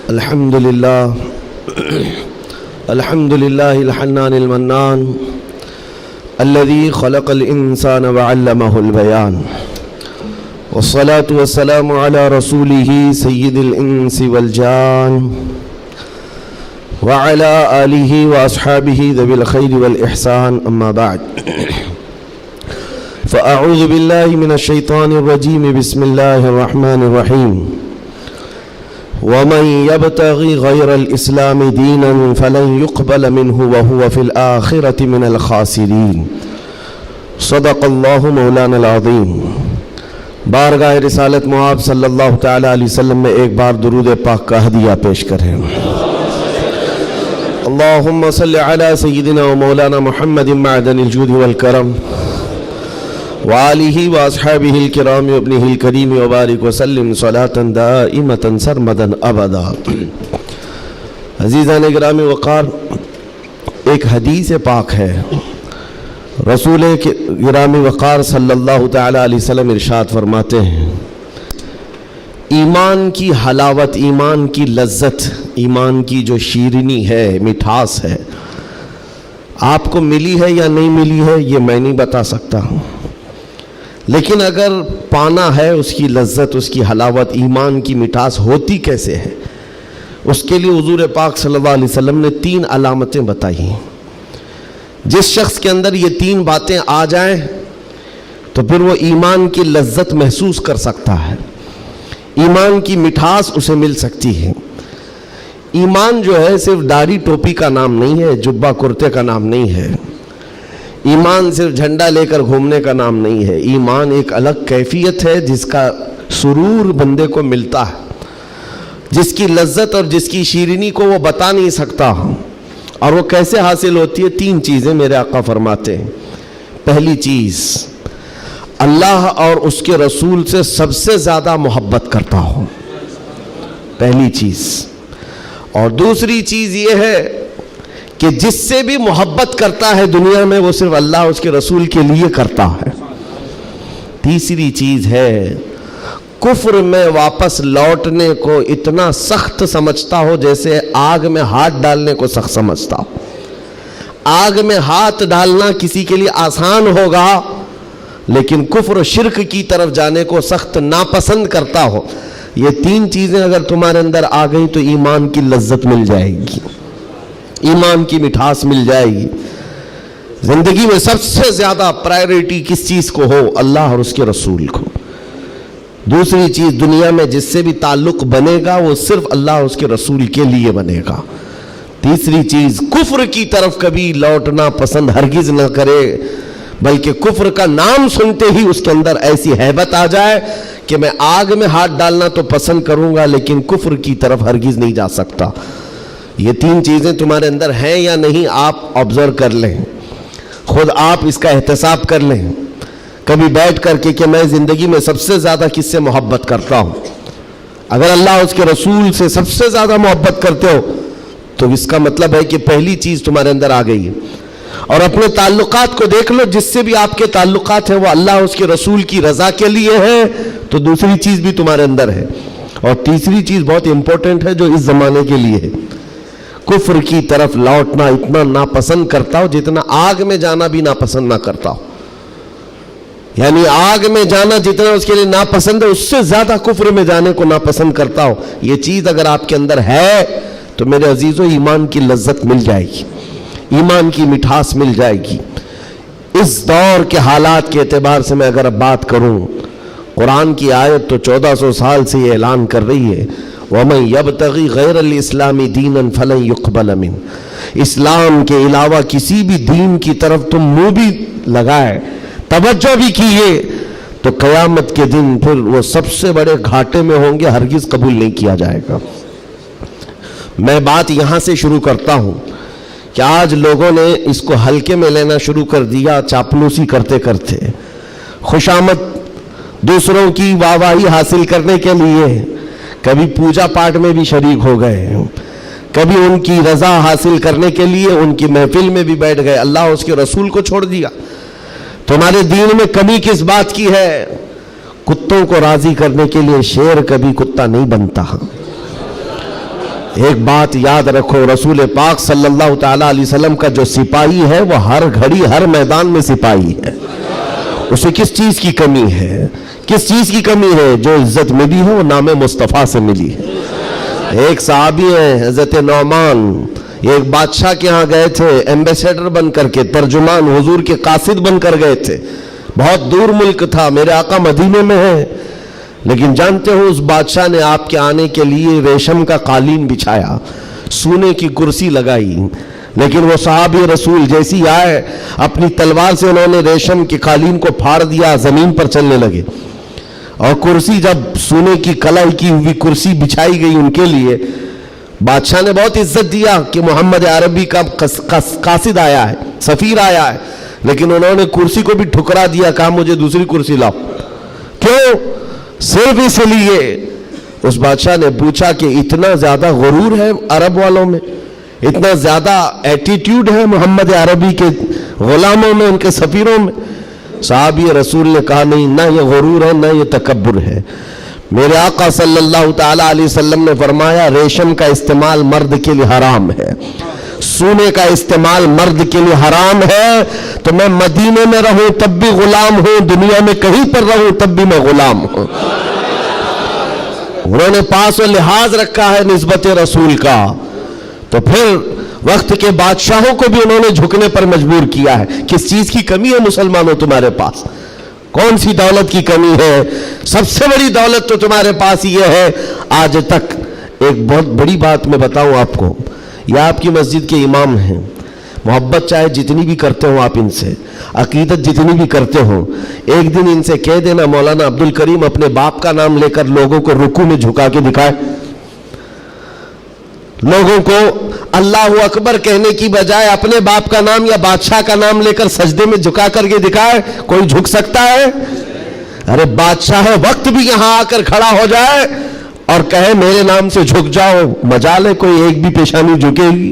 الحمد لله الحنان المنان الذي خلق الإنسان وعلمه البيان والصلاة والسلام على رسوله سيد الإنس والجان وعلى آله وأصحابه ذوي الخير والإحسان أما بعد فأعوذ بالله من الشيطان الرجيم بسم الله الرحمن الرحيم ومن يبتغي غير الإسلام دينا فلن يقبل منه وهو في الآخرة من الخاسرين صدق الله مولانا العظيم۔ بارگاہ رسالت مآب صلی اللہ تعالی علیہ وسلم میں ایک بار درود پاک کا ہدیہ پیش کریں۔ اللہم صلی علی سیدنا و مولانا محمد معدن الجود والکرم وآلہ واصحابہ الکرام وابنہ الکریم وبارک وسلم صلاة دائمة سرمدا ابدا۔ عزیزان گرامی وقار، ایک حدیث پاک ہے، رسول گرامی وقار صلی اللہ تعالی علیہ وسلم ارشاد فرماتے ہیں، ایمان کی حلاوت، ایمان کی لذت، ایمان کی جو شیرینی ہے، مٹھاس ہے، آپ کو ملی ہے یا نہیں ملی ہے یہ میں نہیں بتا سکتا ہوں، لیکن اگر پانا ہے اس کی لذت، اس کی حلاوت، ایمان کی مٹھاس ہوتی کیسے ہے، اس کے لیے حضور پاک صلی اللہ علیہ وسلم نے 3 علامتیں بتائی ہیں۔ جس شخص کے اندر یہ 3 باتیں آ جائیں تو پھر وہ ایمان کی لذت محسوس کر سکتا ہے، ایمان کی مٹھاس اسے مل سکتی ہے۔ ایمان جو ہے صرف داڑھی ٹوپی کا نام نہیں ہے، جبہ کرتے کا نام نہیں ہے، ایمان صرف جھنڈا لے کر گھومنے کا نام نہیں ہے، ایمان ایک الگ کیفیت ہے جس کا سرور بندے کو ملتا ہے، جس کی لذت اور جس کی شیرینی کو وہ بتا نہیں سکتا، اور وہ کیسے حاصل ہوتی ہے؟ 3 چیزیں میرے آقا فرماتے ہیں۔ پہلی چیز، اللہ اور اس کے رسول سے سب سے زیادہ محبت کرتا ہو، پہلی چیز۔ اور دوسری چیز یہ ہے کہ جس سے بھی محبت کرتا ہے دنیا میں وہ صرف اللہ اور اس کے رسول کے لیے کرتا ہے۔ تیسری چیز ہے، کفر میں واپس لوٹنے کو اتنا سخت سمجھتا ہو جیسے آگ میں ہاتھ ڈالنے کو سخت سمجھتا ہو۔ آگ میں ہاتھ ڈالنا کسی کے لیے آسان ہوگا، لیکن کفر و شرک کی طرف جانے کو سخت ناپسند کرتا ہو۔ یہ 3 چیزیں اگر تمہارے اندر آ گئی تو ایمان کی لذت مل جائے گی، ایمان کی مٹھاس مل جائے گی۔ زندگی میں سب سے زیادہ پرائیورٹی کس چیز کو ہو؟ اللہ اور اس کے رسول کو۔ دوسری چیز، دنیا میں جس سے بھی تعلق بنے گا وہ صرف اللہ اور اس کے رسول کے لیے بنے گا۔ تیسری چیز، کفر کی طرف کبھی لوٹنا پسند ہرگز نہ کرے، بلکہ کفر کا نام سنتے ہی اس کے اندر ایسی ہیبت آ جائے کہ میں آگ میں ہاتھ ڈالنا تو پسند کروں گا لیکن کفر کی طرف ہرگز نہیں جا سکتا۔ یہ 3 چیزیں تمہارے اندر ہیں یا نہیں، آپ آبزرو کر لیں، خود آپ اس کا احتساب کر لیں کبھی بیٹھ کر کے کہ میں زندگی میں سب سے زیادہ کس سے محبت کرتا ہوں۔ اگر اللہ اس کے رسول سے سب سے زیادہ محبت کرتے ہو تو اس کا مطلب ہے کہ پہلی چیز تمہارے اندر آ گئی ہے۔ اور اپنے تعلقات کو دیکھ لو، جس سے بھی آپ کے تعلقات ہیں وہ اللہ اس کے رسول کی رضا کے لیے ہے تو دوسری چیز بھی تمہارے اندر ہے۔ اور تیسری چیز بہت امپورٹنٹ ہے جو اس زمانے کے لیے ہے، کفر کی طرف لوٹنا اتنا ناپسند کرتا ہو جتنا آگ میں جانا بھی ناپسند نہ کرتا ہو۔ یعنی آگ میں جانا جتنا اس کے لیے ناپسند ہے، اس سے زیادہ کفر میں جانے کو ناپسند کرتا ہو۔ یہ چیز اگر آپ کے اندر ہے تو میرے عزیزو ایمان کی لذت مل جائے گی، ایمان کی مٹھاس مل جائے گی۔ اس دور کے حالات کے اعتبار سے میں اگر اب بات کروں، قرآن کی آیت تو 1400 سال سے یہ اعلان کر رہی ہے، وَمَنْ يَبْتَغِي غَيْرَ الْإِسْلَامِ دِينًا فَلَنْ يُقْبَلَ مِنْهُ۔ اسلام کے علاوہ کسی بھی دین کی طرف تم منہ بھی لگائے، توجہ بھی کیے تو قیامت کے دن پھر وہ سب سے بڑے گھاٹے میں ہوں گے، ہرگز قبول نہیں کیا جائے گا۔ میں بات یہاں سے شروع کرتا ہوں کہ آج لوگوں نے اس کو ہلکے میں لینا شروع کر دیا، چاپلوسی کرتے کرتے، خوشامد دوسروں کی واہواہی حاصل کرنے کے لیے کبھی پوجا پاٹ میں بھی شریک ہو گئے، کبھی ان کی رضا حاصل کرنے کے لیے ان کی محفل میں بھی بیٹھ گئے، اللہ اور اس کے رسول کو چھوڑ دیا۔ تمہارے دین میں کمی کس بات کی ہے؟ کتوں کو راضی کرنے کے لیے شیر کبھی کتا نہیں بنتا، ایک بات یاد رکھو، رسول پاک صلی اللہ تعالیٰ علیہ وسلم کا جو سپاہی ہے وہ ہر گھڑی ہر میدان میں سپاہی ہے. اسے کس چیز کی کمی ہے؟ کس چیز کی کمی ہے؟ جو عزت ملی ہے وہ نام مصطفیٰ سے ملی ہے. ایک صحابی ہیں حضرت نعمان، ایک بادشاہ کے ہاں گئے تھے ایمبیسیڈر بن کر کے، ترجمان، حضور کے قاصد بن کر گئے تھے. بہت دور ملک تھا، میرے آقا مدینے میں ہیں، لیکن جانتے ہو اس بادشاہ نے آپ کے آنے کے لیے ریشم کا قالین بچھایا، سونے کی کرسی لگائی. لیکن وہ صحابی رسول جیسی آئے، اپنی تلوار سے انہوں نے ریشم کے قالین کو پھاڑ دیا، زمین پر چلنے لگے. اور کرسی جب سونے کی کلائی کی ہوئی کرسی بچھائی گئی ان کے لیے، بادشاہ نے بہت عزت دیا کہ محمد عربی کا قاصد آیا ہے، سفیر آیا ہے، لیکن انہوں نے کرسی کو بھی ٹھکرا دیا، کہا مجھے دوسری کرسی لاؤ. کیوں؟ صرف اس لیے. اس بادشاہ نے پوچھا کہ اتنا زیادہ غرور ہے عرب والوں میں، اتنا زیادہ ایٹیٹیوڈ ہے محمد عربی کے غلاموں میں، ان کے سفیروں میں؟ صحابی رسول نے کہا نہیں، نہ یہ غرور ہے نہ یہ تکبر ہے. میرے آقا صلی اللہ تعالیٰ علیہ وسلم نے فرمایا ریشم کا استعمال مرد کے لیے حرام ہے، سونے کا استعمال مرد کے لیے حرام ہے. تو میں مدینے میں رہوں تب بھی غلام ہوں، دنیا میں کہیں پر رہوں تب بھی میں غلام ہوں. انہوں نے پاس و لحاظ رکھا ہے نسبت رسول کا. تو پھر وقت کے بادشاہوں کو بھی انہوں نے جھکنے پر مجبور کیا ہے. کس چیز کی کمی ہے مسلمانوں تمہارے پاس؟ کون سی دولت کی کمی ہے؟ سب سے بڑی دولت تو تمہارے پاس یہ ہے. آج تک ایک بہت بڑی بات میں بتاؤں آپ کو، یہ آپ کی مسجد کے امام ہیں، محبت چاہے جتنی بھی کرتے ہوں آپ ان سے، عقیدت جتنی بھی کرتے ہوں، ایک دن ان سے کہہ دینا مولانا عبد الکریم اپنے باپ کا نام لے کر لوگوں کو رکوع میں جھکا کے دکھائے. لوگوں کو اللہ اکبر کہنے کی بجائے اپنے باپ کا نام یا بادشاہ کا نام لے کر سجدے میں جھکا کر کے دکھائے. کوئی جھک سکتا ہے؟ ارے بادشاہ وقت بھی یہاں آ کر کھڑا ہو جائے اور کہے میرے نام سے جھک جاؤ، مجال ہے کوئی ایک بھی پیشانی جھکے گی؟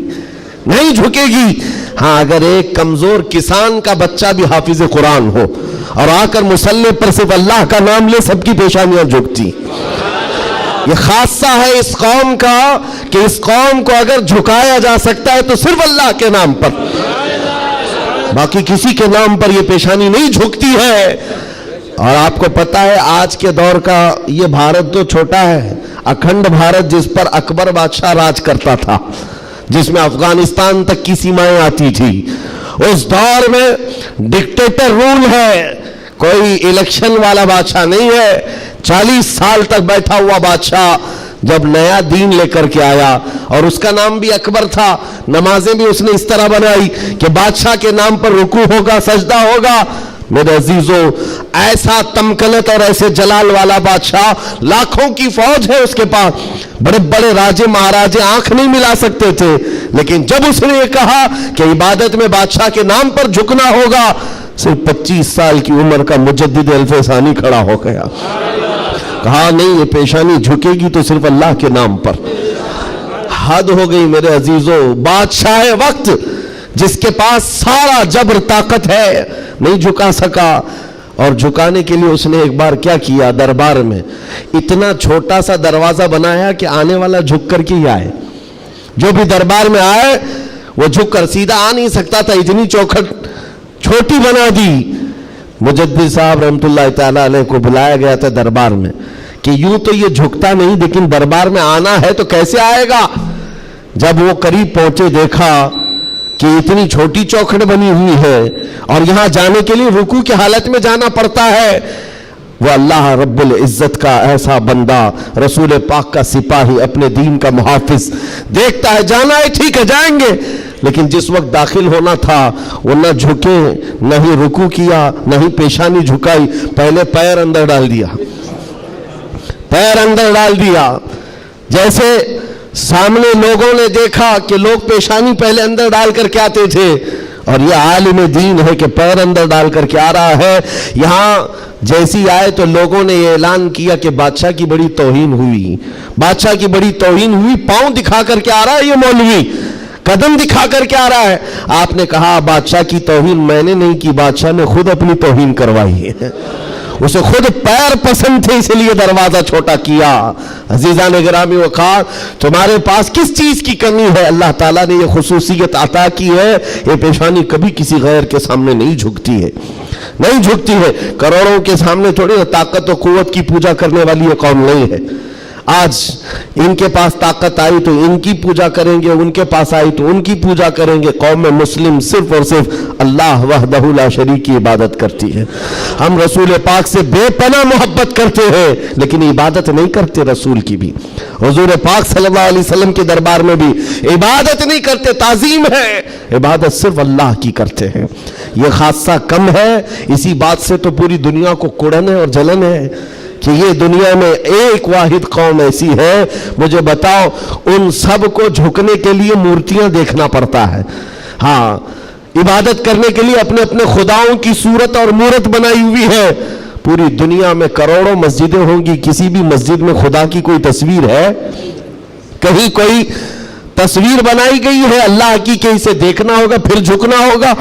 نہیں جھکے گی. ہاں اگر ایک کمزور کسان کا بچہ بھی حافظ قرآن ہو اور آ کر مصلی پر صرف اللہ کا نام لے، سب کی پیشانیاں جھکتی. یہ خاصہ ہے اس قوم کا کہ اس قوم کو اگر جھکایا جا سکتا ہے تو صرف اللہ کے نام پر، باقی کسی کے نام پر یہ پیشانی نہیں جھکتی ہے. اور آپ کو پتا ہے آج کے دور کا یہ بھارت تو چھوٹا ہے، اکھنڈ بھارت جس پر اکبر بادشاہ راج کرتا تھا، جس میں افغانستان تک کی سیمائیں آتی تھی، اس دور میں ڈکٹیٹر رول ہے، کوئی الیکشن والا بادشاہ نہیں ہے. 40 سال تک بیٹھا ہوا بادشاہ جب نیا دین لے کر کے آیا، اور اس کا نام بھی اکبر تھا، نمازیں بھی اس نے اس طرح بنائی کہ بادشاہ کے نام پر رکوع ہوگا، سجدہ ہوگا. میرے عزیزو، ایسا تمکنت اور ایسے جلال والا بادشاہ، لاکھوں کی فوج ہے اس کے پاس، بڑے بڑے راجے مہاراجے آنکھ نہیں ملا سکتے تھے. لیکن جب اس نے یہ کہا کہ عبادت میں بادشاہ کے نام پر جھکنا ہوگا، صرف 25 سال کی عمر کا مجدد الفسانی کھڑا ہو گیا، کہا نہیں یہ پیشانی جھکے گی تو صرف اللہ کے نام پر. حد ہو گئی میرے عزیزو. بادشاہ وقت جس کے پاس سارا جبر طاقت ہے نہیں جھکا سکا. اور جھکانے کے لیے اس نے ایک بار کیا کیا، دربار میں اتنا چھوٹا سا دروازہ بنایا کہ آنے والا جھک کر کے ہی آئے. جو بھی دربار میں آئے وہ جھک کر، سیدھا آ نہیں سکتا تھا، اتنی چوکھٹ چھوٹی بنا دی. مجدد صاحب رحمت اللہ تعالیٰ علیہ کو بلایا گیا تھا دربار میں کہ یوں تو یہ جھکتا نہیں، لیکن دربار میں آنا ہے تو کیسے آئے گا. جب وہ قریب پہنچے دیکھا کہ اتنی چھوٹی چوکھٹ بنی ہوئی ہے اور یہاں جانے کے لیے رکوع کی حالت میں جانا پڑتا ہے. وہ اللہ رب العزت کا ایسا بندہ، رسول پاک کا سپاہی، اپنے دین کا محافظ، دیکھتا ہے جانا ہے ٹھیک ہے جائیں گے، لیکن جس وقت داخل ہونا تھا وہ نہ جھکے، نہ ہی رکوع کیا، نہ ہی پیشانی جھکائی. پہلے پیر اندر ڈال دیا، پیر اندر ڈال دیا. جیسے سامنے لوگوں نے دیکھا کہ لوگ پیشانی پہلے اندر ڈال کر کے آتے تھے، اور یہ عالم دین ہے کہ پیر اندر ڈال کر کے آ رہا ہے. یہاں جیسی آئے تو لوگوں نے یہ اعلان کیا کہ بادشاہ کی بڑی توہین ہوئی، بادشاہ کی بڑی توہین ہوئی. پاؤں دکھا کر کے آ رہا ہے یہ مولوی، قدم دکھا کر کے آ رہا ہے. آپ نے کہا بادشاہ کی توہین میں نے نہیں کی، بادشاہ نے خود اپنی توہین کروائی ہے. اسے خود پیر پسند تھے، اس لیے دروازہ چھوٹا کیا۔ عزیزان گرامی وقار، تمہارے پاس کس چیز کی کمی ہے؟ اللہ تعالیٰ نے یہ خصوصیت عطا کی ہے، یہ پیشانی کبھی کسی غیر کے سامنے نہیں جھکتی ہے، نہیں جھکتی ہے۔ کروڑوں کے سامنے تھوڑی طاقت و قوت کی پوجا کرنے والی یہ قوم نہیں ہے۔ آج ان کے پاس طاقت آئی تو ان کی پوجا کریں گے، ان کے پاس آئی تو ان کی پوجا کریں گے۔ قوم مسلم صرف اور صرف اللہ وحدہ لا شریک کی عبادت کرتی ہے۔ ہم رسول پاک سے بے پناہ محبت کرتے ہیں، لیکن عبادت نہیں کرتے رسول کی بھی۔ حضور پاک صلی اللہ علیہ وسلم کے دربار میں بھی عبادت نہیں کرتے، تعظیم ہے، عبادت صرف اللہ کی کرتے ہیں۔ یہ خاصہ کم ہے، اسی بات سے تو پوری دنیا کو کڑن ہے اور جلن ہے کہ یہ دنیا میں ایک واحد قوم ایسی ہے۔ مجھے بتاؤ، ان سب کو جھکنے کے لیے مورتیاں دیکھنا پڑتا ہے، ہاں عبادت کرنے کے لیے اپنے اپنے خداؤں کی صورت اور مورت بنائی ہوئی ہے۔ پوری دنیا میں کروڑوں مسجدیں ہوں گی، کسی بھی مسجد میں خدا کی کوئی تصویر ہے؟ کہیں کوئی تصویر بنائی گئی ہے اللہ کی کہ اسے دیکھنا ہوگا پھر جھکنا ہوگا؟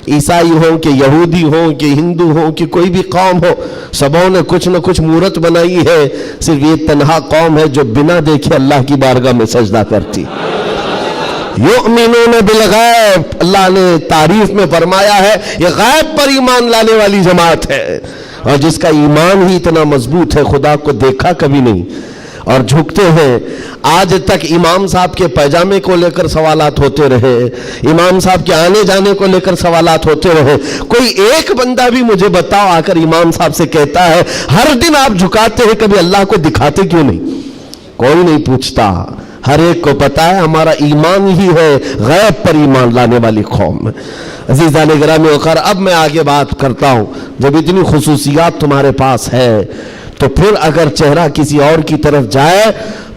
عیسائی ہوں کہ یہودی ہوں کہ ہندو ہوں کہ کوئی بھی قوم ہو، سبوں نے کچھ نہ کچھ مورت بنائی ہے۔ صرف یہ تنہا قوم ہے جو بنا دیکھے اللہ کی بارگاہ میں سجدہ کرتی۔ یؤمنون بالغیب، اللہ نے تعریف میں فرمایا ہے یہ غیب پر ایمان لانے والی جماعت ہے، اور جس کا ایمان ہی اتنا مضبوط ہے، خدا کو دیکھا کبھی نہیں اور جھکتے ہیں۔ آج تک امام صاحب کے پیجامے کو لے کر سوالات ہوتے رہے، امام صاحب کے آنے جانے کو لے کر سوالات ہوتے رہے، کوئی ایک بندہ بھی مجھے بتاؤ آ کر امام صاحب سے کہتا ہے ہر دن آپ جھکاتے ہیں، کبھی اللہ کو دکھاتے کیوں نہیں؟ کوئی نہیں پوچھتا۔ ہر ایک کو پتا ہے ہمارا ایمان ہی ہے غیب پر ایمان لانے والی قوم۔ عزیزان گرامی وقار، اب میں آگے بات کرتا ہوں۔ جب اتنی خصوصیات تمہارے پاس ہے تو پھر اگر چہرہ کسی اور کی طرف جائے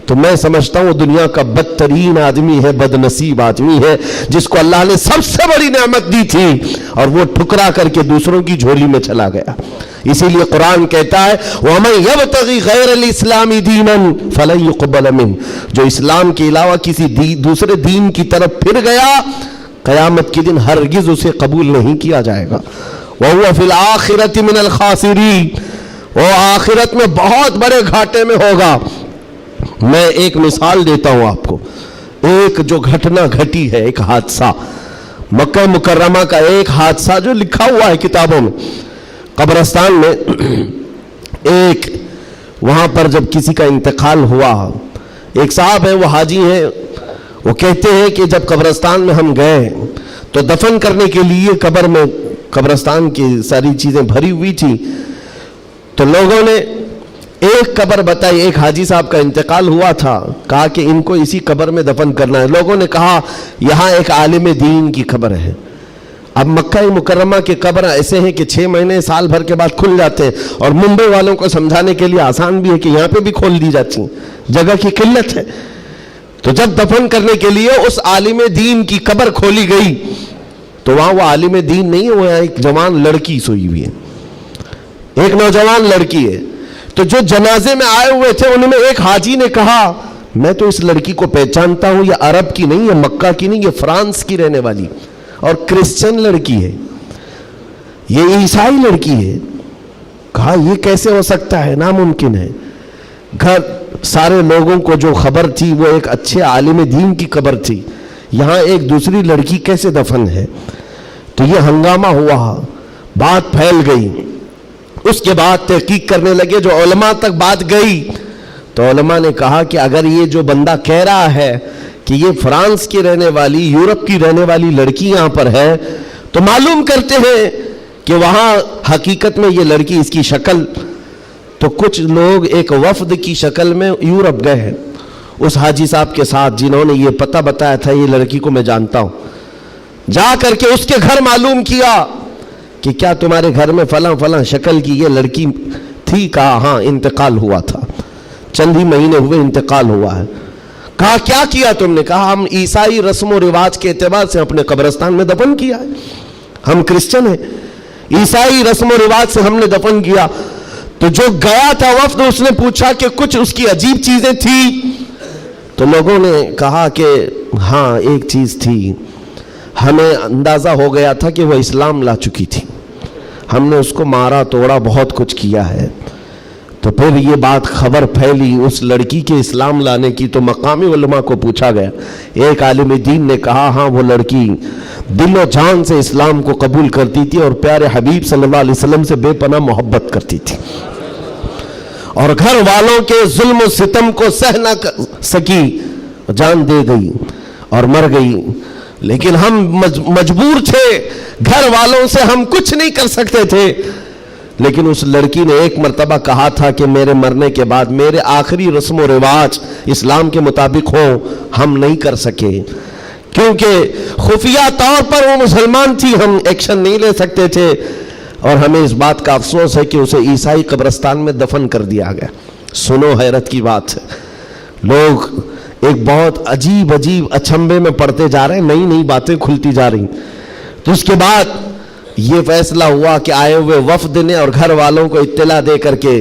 تو میں سمجھتا ہوں دنیا کا بدترین آدمی ہے، بد نصیب آدمی ہے، جس کو اللہ نے سب سے بڑی نعمت دی تھی اور وہ ٹھکرا کر کے دوسروں کی جھولی میں چلا گیا۔ اسی لیے قرآن کہتا ہے وَمَن يَبْتَغِ غَيْرَ الْإِسْلَامِ دِينًا فَلَن يُقْبَلَ مِنْهُ، جو اسلام کے علاوہ کسی دوسرے دین کی طرف پھر گیا، قیامت کے دن ہرگز اسے قبول نہیں کیا جائے گا۔ وَهُوَ فِي الْآخِرَةِ مِنَ الْخَاسِرِينَ، وہ آخرت میں بہت بڑے گھاٹے میں ہوگا۔ میں ایک مثال دیتا ہوں آپ کو، ایک جو گھٹنا گھٹی ہے، ایک حادثہ مکہ مکرمہ کا، ایک حادثہ جو لکھا ہوا ہے کتابوں میں۔ قبرستان میں ایک وہاں پر جب کسی کا انتقال ہوا، ایک صاحب ہیں وہ حاجی ہیں، وہ کہتے ہیں کہ جب قبرستان میں ہم گئے تو دفن کرنے کے لیے قبر میں قبرستان کی ساری چیزیں بھری ہوئی تھی، تو لوگوں نے ایک قبر بتائی، ایک حاجی صاحب کا انتقال ہوا تھا، کہا کہ ان کو اسی قبر میں دفن کرنا ہے۔ لوگوں نے کہا یہاں ایک عالم دین کی قبر ہے۔ اب مکہ مکرمہ کے قبر ایسے ہیں کہ 6 مہینے سال بھر کے بعد کھل جاتے ہیں، اور ممبئی والوں کو سمجھانے کے لیے آسان بھی ہے کہ یہاں پہ بھی کھول دی جاتی ہیں، جگہ کی قلت ہے۔ تو جب دفن کرنے کے لیے اس عالم دین کی قبر کھولی گئی تو وہاں وہ عالم دین نہیں ہے، وہ ایک جوان لڑکی سوئی ہوئی ہے، ایک نوجوان لڑکی ہے۔ تو جو جنازے میں آئے ہوئے تھے ان میں ایک حاجی نے کہا میں تو اس لڑکی کو پہچانتا ہوں، یہ عرب کی نہیں، یہ مکہ کی نہیں، یہ فرانس کی رہنے والی اور کرسچن لڑکی ہے، یہ عیسائی لڑکی ہے۔ کہا یہ کیسے ہو سکتا ہے، ناممکن ہے۔ گھر سارے لوگوں کو جو خبر تھی وہ ایک اچھے عالم دین کی قبر تھی، یہاں ایک دوسری لڑکی کیسے دفن ہے؟ تو یہ ہنگامہ ہوا، بات پھیل گئی۔ اس کے بعد تحقیق کرنے لگے، جو علماء تک بات گئی تو علماء نے کہا کہ اگر یہ جو بندہ کہہ رہا ہے کہ یہ فرانس کی رہنے والی، یورپ کی رہنے والی لڑکی یہاں پر ہے، تو معلوم کرتے ہیں کہ وہاں حقیقت میں یہ لڑکی، اس کی شکل، تو کچھ لوگ ایک وفد کی شکل میں یورپ گئے ہیں اس حاجی صاحب کے ساتھ، جنہوں نے یہ پتہ بتایا تھا یہ لڑکی کو میں جانتا ہوں۔ جا کر کے اس کے گھر معلوم کیا کہ کیا تمہارے گھر میں فلاں فلاں شکل کی یہ لڑکی تھی؟ کہا ہاں، انتقال ہوا تھا، چند ہی مہینے ہوئے انتقال ہوا ہے۔ کہا کیا کیا تم نے؟ کہا ہم عیسائی رسم و رواج کے اعتبار سے اپنے قبرستان میں دفن کیا ہے، ہم کرسچن ہیں، عیسائی رسم و رواج سے ہم نے دفن کیا۔ تو جو گیا تھا وفد، اس نے پوچھا کہ کچھ اس کی عجیب چیزیں تھی؟ تو لوگوں نے کہا کہ ہاں ایک چیز تھی، ہمیں اندازہ ہو گیا تھا کہ وہ اسلام لا چکی تھی، ہم نے اس کو مارا توڑا بہت کچھ کیا ہے. تو پھر یہ بات خبر پھیلی اس لڑکی کے اسلام لانے کی, تو مقامی علماء کو پوچھا گیا. ایک عالم دین نے کہا ہاں وہ لڑکی دل و جان سے اسلام کو قبول کرتی تھی اور پیارے حبیب صلی اللہ علیہ وسلم سے بے پناہ محبت کرتی تھی, اور گھر والوں کے ظلم و ستم کو سہ نہ سکی, جان دے گئی اور مر گئی. لیکن ہم مجبور تھے, گھر والوں سے ہم کچھ نہیں کر سکتے تھے. لیکن اس لڑکی نے ایک مرتبہ کہا تھا کہ میرے مرنے کے بعد میرے آخری رسم و رواج اسلام کے مطابق ہوں. ہم نہیں کر سکے کیونکہ خفیہ طور پر وہ مسلمان تھی, ہم ایکشن نہیں لے سکتے تھے. اور ہمیں اس بات کا افسوس ہے کہ اسے عیسائی قبرستان میں دفن کر دیا گیا. سنو حیرت کی بات ہے, لوگ ایک بہت عجیب اچنبے میں پڑتے جا رہے ہیں, نئی نئی باتیں کھلتی جا رہی. تو اس کے بعد یہ فیصلہ ہوا کہ آئے ہوئے وفد نے اور گھر والوں کو اطلاع دے کر کے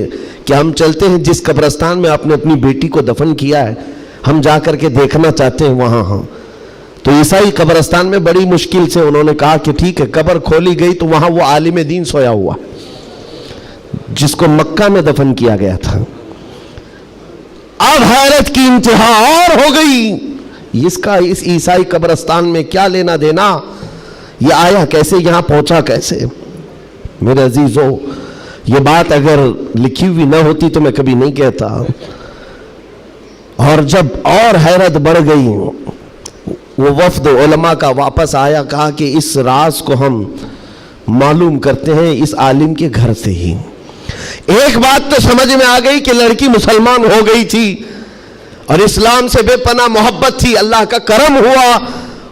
کہ ہم چلتے ہیں جس قبرستان میں آپ نے اپنی بیٹی کو دفن کیا ہے, ہم جا کر کے دیکھنا چاہتے ہیں وہاں. ہاں, تو عیسائی قبرستان میں بڑی مشکل سے انہوں نے کہا کہ ٹھیک ہے. قبر کھولی گئی تو وہاں وہ عالم دین سویا ہوا جس کو مکہ میں دفن کیا گیا تھا. اب حیرت کی انتہا اور ہو گئی, اس کا اس عیسائی قبرستان میں کیا لینا دینا, یہ آیا کیسے, یہاں پہنچا کیسے. میرے عزیزو, یہ بات اگر لکھی ہوئی نہ ہوتی تو میں کبھی نہیں کہتا. اور جب اور حیرت بڑھ گئی, وہ وفد علماء کا واپس آیا, کہا کہ اس راز کو ہم معلوم کرتے ہیں اس عالم کے گھر سے ہی. ایک بات تو سمجھ میں آ گئی کہ لڑکی مسلمان ہو گئی تھی اور اسلام سے بے پناہ محبت تھی. اللہ کا کرم ہوا,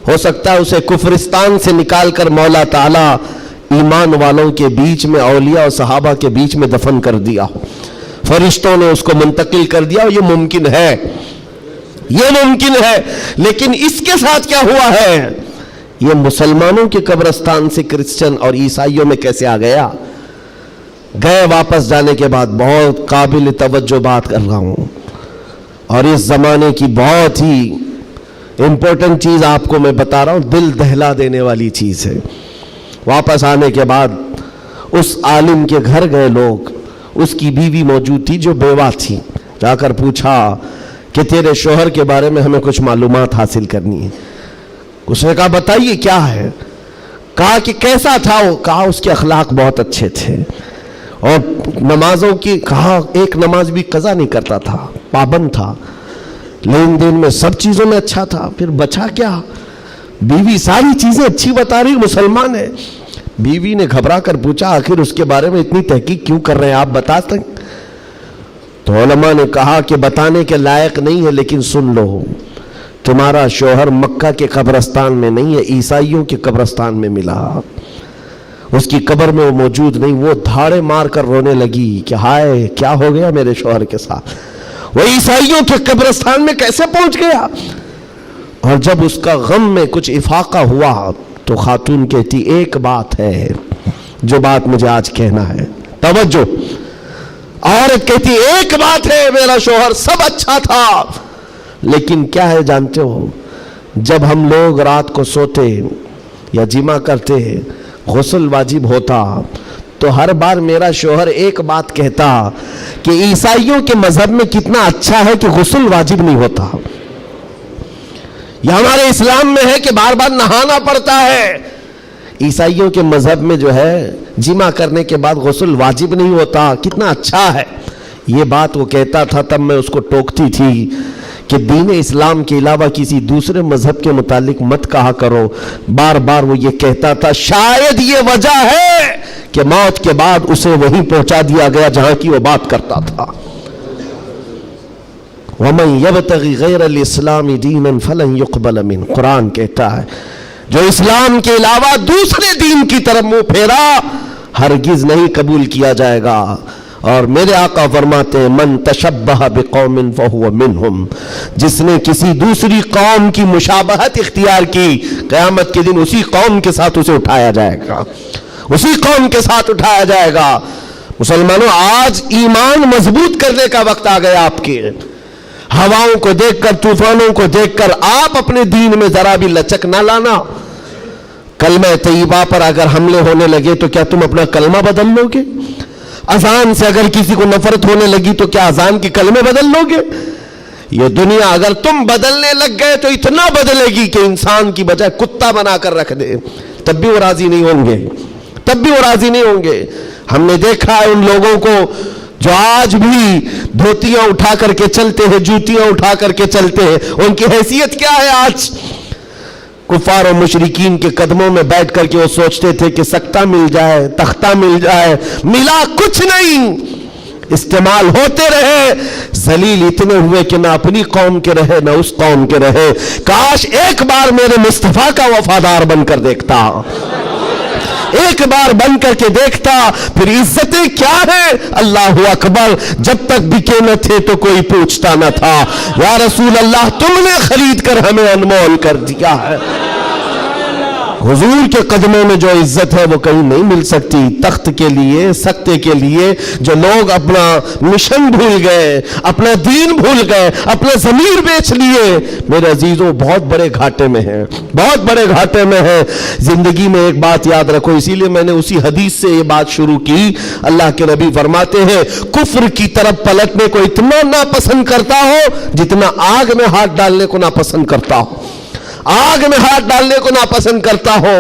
ہو سکتا ہے اسے کفرستان سے نکال کر مولا تعالیٰ ایمان والوں کے بیچ میں, اولیاء اور صحابہ کے بیچ میں دفن کر دیا ہو. فرشتوں نے اس کو منتقل کر دیا, اور یہ ممکن ہے, یہ ممکن ہے. لیکن اس کے ساتھ کیا ہوا ہے, یہ مسلمانوں کے قبرستان سے کرسچن اور عیسائیوں میں کیسے آ گیا. گئے واپس جانے کے بعد بہت قابل توجہ بات کر رہا ہوں, اور اس زمانے کی بہت ہی امپورٹنٹ چیز آپ کو میں بتا رہا ہوں, دل دہلا دینے والی چیز ہے. واپس آنے کے بعد اس عالم کے گھر گئے لوگ, اس کی بیوی موجود تھی جو بیوہ تھی. جا کر پوچھا کہ تیرے شوہر کے بارے میں ہمیں کچھ معلومات حاصل کرنی ہے. اس نے کہا بتائیے کیا ہے. کہا کہ کیسا تھا وہ. کہا اس کے اخلاق بہت اچھے تھے, اور نمازوں کی, کہا ایک نماز بھی قضا نہیں کرتا تھا, پابند تھا, لین دین میں سب چیزوں میں اچھا تھا. پھر بچا کیا, بیوی ساری چیزیں اچھی بتا رہی, مسلمان ہے. بیوی نے گھبرا کر پوچھا آخر اس کے بارے میں اتنی تحقیق کیوں کر رہے ہیں, آپ بتا سکیں. تو علماء نے کہا کہ بتانے کے لائق نہیں ہے, لیکن سن لو, تمہارا شوہر مکہ کے قبرستان میں نہیں ہے, عیسائیوں کے قبرستان میں ملا. اس کی قبر میں وہ موجود نہیں. وہ دھاڑے مار کر رونے لگی کہ ہائے کیا ہو گیا میرے شوہر کے ساتھ, وہ عیسائیوں کے قبرستان میں کیسے پہنچ گیا. اور جب اس کا غم میں کچھ افاقہ ہوا تو خاتون کہتی ایک بات ہے جو بات مجھے آج کہنا ہے, توجہ. عورت کہتی ایک بات ہے, میرا شوہر سب اچھا تھا, لیکن کیا ہے جانتے ہو, جب ہم لوگ رات کو سوتے یا جمع کرتے غسل واجب ہوتا تو ہر بار میرا شوہر ایک بات کہتا کہ عیسائیوں کے مذہب میں کتنا اچھا ہے کہ غسل واجب نہیں ہوتا. یہ ہمارے اسلام میں ہے کہ بار بار نہانا پڑتا ہے, عیسائیوں کے مذہب میں جو ہے جمع کرنے کے بعد غسل واجب نہیں ہوتا, کتنا اچھا ہے. یہ بات وہ کہتا تھا, تب میں اس کو ٹوکتی تھی کہ دین اسلام کے علاوہ کسی دوسرے مذہب کے متعلق مت کہا کرو. بار بار وہ یہ کہتا تھا, شاید یہ وجہ ہے کہ موت کے بعد اسے وہیں پہنچا دیا گیا جہاں کی وہ بات کرتا تھا. وَمَن يَبْتَغِ غَيْرَ الْإِسْلَامِ دِينًا فَلَن يُقْبَلَ مِنْهُ, قرآن کہتا ہے جو اسلام کے علاوہ دوسرے دین کی طرف منہ پھیرا ہرگز نہیں قبول کیا جائے گا. اور میرے آقا فرماتے ہیں من تشبہ بقوم فہو منہم, جس نے کسی دوسری قوم کی مشابہت اختیار کی قیامت کے دن اسی قوم کے ساتھ اسے اٹھایا جائے گا, اسی قوم کے ساتھ اٹھایا جائے گا. مسلمانوں, آج ایمان مضبوط کرنے کا وقت آ گیا آپ کے. ہواؤں کو دیکھ کر, طوفانوں کو دیکھ کر آپ اپنے دین میں ذرا بھی لچک نہ لانا. کلمہ طیبہ پر اگر حملے ہونے لگے تو کیا تم اپنا کلمہ بدل لو گے؟ اذان سے اگر کسی کو نفرت ہونے لگی تو کیا اذان کے کلمے بدل لو گے؟ یہ دنیا اگر تم بدلنے لگ گئے تو اتنا بدلے گی کہ انسان کی بجائے کتا بنا کر رکھ دے، تب بھی وہ راضی نہیں ہوں گے، تب بھی وہ راضی نہیں ہوں گے۔ ہم نے دیکھا ہے ان لوگوں کو جو آج بھی دھوتیاں اٹھا کر کے چلتے ہیں، جوتیاں اٹھا کر کے چلتے ہیں، ان کی حیثیت کیا ہے؟ آج کفار و مشرکین کے قدموں میں بیٹھ کر کے وہ سوچتے تھے کہ سکتہ مل جائے، تختہ مل جائے، ملا کچھ نہیں، استعمال ہوتے رہے، ذلیل اتنے ہوئے کہ نہ اپنی قوم کے رہے نہ اس قوم کے رہے۔ کاش ایک بار میرے مصطفیٰ کا وفادار بن کر دیکھتا، ایک بار بن کر کے دیکھتا، پھر عزتیں کیا ہیں؟ اللہ اکبر، جب تک بکے نہ تھے تو کوئی پوچھتا نہ تھا، یا رسول اللہ تم نے خرید کر ہمیں انمول کر دیا ہے۔ حضور کے قدموں میں جو عزت ہے وہ کہیں نہیں مل سکتی۔ تخت کے لیے، سکتے کے لیے جو لوگ اپنا مشن بھول گئے، اپنا دین بھول گئے، اپنا ضمیر بیچ لیے، میرے عزیزوں بہت بڑے گھاٹے میں ہیں، بہت بڑے گھاٹے میں ہیں۔ زندگی میں ایک بات یاد رکھو، اسی لیے میں نے اسی حدیث سے یہ بات شروع کی۔ اللہ کے نبی فرماتے ہیں کفر کی طرف پلٹنے کو اتنا ناپسند کرتا ہو جتنا آگ میں ہاتھ ڈالنے کو ناپسند کرتا ہو، آگ میں ہاتھ ڈالنے کو ناپسند کرتا ہو،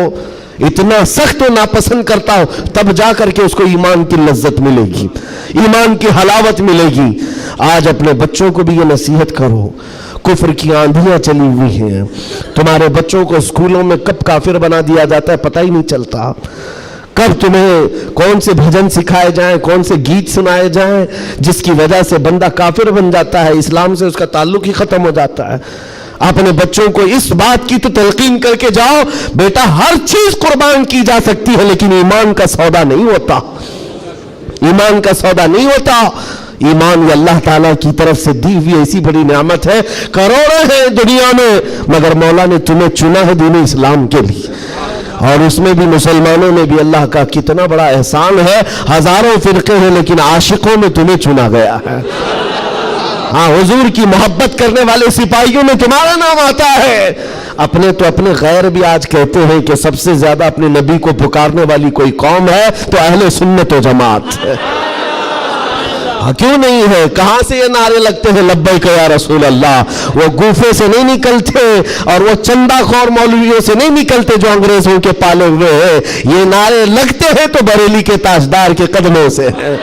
اتنا سخت و ناپسند کرتا ہو، تب جا کر کے اس کو ایمان کی لذت ملے گی، ایمان کی حلاوت ملے گی۔ آج اپنے بچوں کو بھی یہ نصیحت کرو، کفر کی آندھیاں چلی ہوئی ہیں، تمہارے بچوں کو اسکولوں میں کب کافر بنا دیا جاتا ہے پتہ ہی نہیں چلتا، کب تمہیں کون سے بھجن سکھائے جائیں، کون سے گیت سنائے جائیں جس کی وجہ سے بندہ کافر بن جاتا ہے، اسلام سے اس کا تعلق ہی ختم ہو جاتا ہے۔ اپنے بچوں کو اس بات کی تو تلقین کر کے جاؤ، بیٹا ہر چیز قربان کی جا سکتی ہے لیکن ایمان کا سودا نہیں ہوتا، ایمان کا سودا نہیں ہوتا۔ ایمان یہ اللہ تعالیٰ کی طرف سے دی ہوئی ایسی بڑی نعمت ہے، کروڑوں ہیں دنیا میں مگر مولا نے تمہیں چنا ہے دین اسلام کے لیے، اور اس میں بھی مسلمانوں میں بھی اللہ کا کتنا بڑا احسان ہے، ہزاروں فرقے ہیں لیکن عاشقوں میں تمہیں چنا گیا ہے۔ ہاں، حضور کی محبت کرنے والے سپاہیوں میں تمہارا نام آتا ہے۔ اپنے تو اپنے غیر بھی آج کہتے ہیں کہ سب سے زیادہ اپنے نبی کو پکارنے والی کوئی قوم ہے تو اہل سنت و جماعت ہے۔ ہاں کیوں نہیں ہے؟ کہاں سے یہ نعرے لگتے ہیں لبیک یا رسول اللہ؟ وہ گوفے سے نہیں نکلتے اور وہ چندہ خور مولویوں سے نہیں نکلتے جو انگریزوں کے پالے ہوئے ہیں، یہ نعرے لگتے ہیں تو بریلی کے تاجدار کے قدموں سے ہیں۔